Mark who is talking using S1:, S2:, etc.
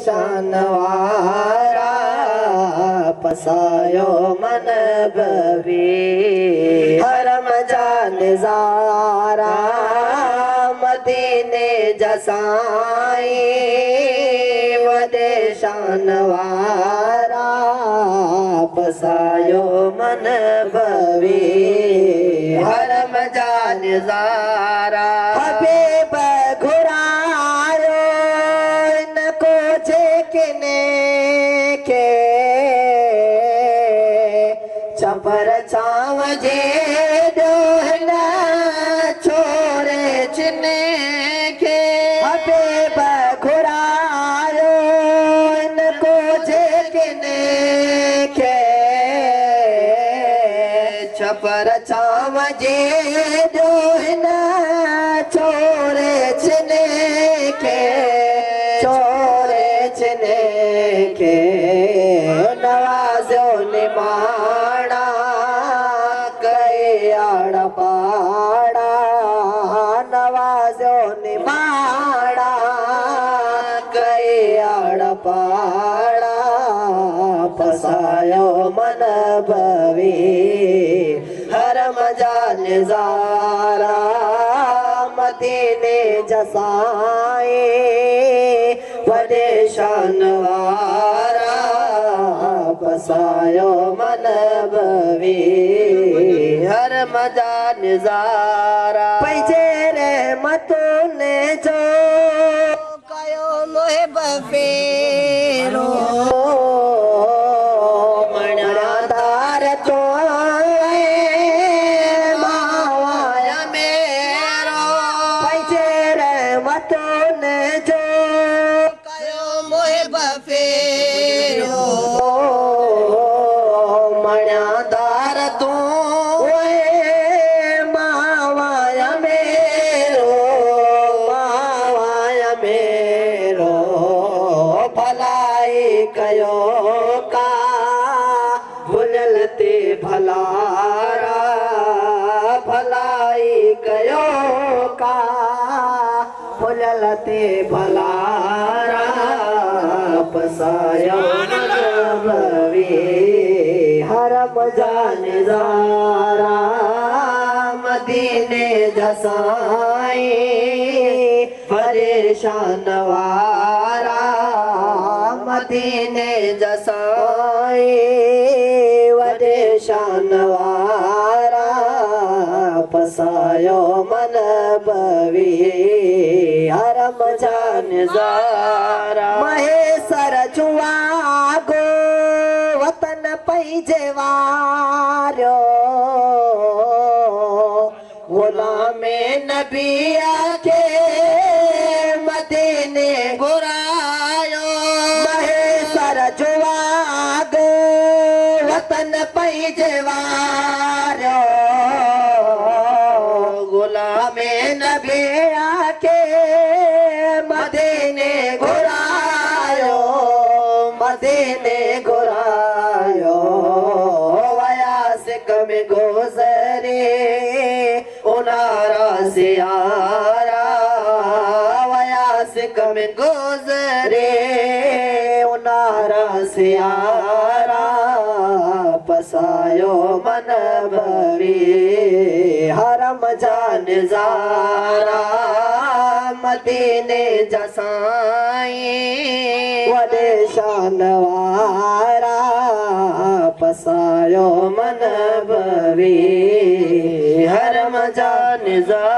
S1: शान वारा पसायो मन बवी हरम जा नज़ारा मदीने जसाई वडे शान वारा पसायो मन बवी हरम जा नज़ारा हबीब घुरायो इनको जेकने के चपर चाव जे दोहना छोरे चिने के हबीब घुरायो इनको जेकने के चपर चाव जे दोहना छोरे चिने के छोरे चिने के नवाज़ो निमाणा कयाड़ पाड़ा नवाज़ो निमाणा कयाड़ पाड़ा पसायो मन बवी हरम जा नज़ारा मदीने जसाए वडे शान वारा पसायो मन बवी हरम जा नज़ारा पैजे रहमतों ने जो कयो मोहे बफेरो मणादार तो मावाया मेरो पैजे रहमतों ने जो कयो मोहे बफेरो मणादार तो मावाया मेरो भलाई कयो का भुललते भलारा भलाई कयो का भुललते भलारा पसायो बवी हरम जा नज़ारा मदीने जसाई परेशान वारा मदीने जसाई वडे शान वारा पसायो मन बवी हरम जा नज़ारा महेसर जुआगो वतन पैजे वारो गुलामे नबी आके मदीने घुरायो महेसर जुआग वतन पैजे वारो गुलामे नबी आके मदीने घुरायो मदीने घुरायो वयासिक में गुज़रे उनारा से आरा वयासिक में गुज़रे उनारा से आरा पसायो मन बवी हरम जा नज़ारा मदीने जसाई वडे शान वारा पसायो मन बवी हरम जा नज़ारा।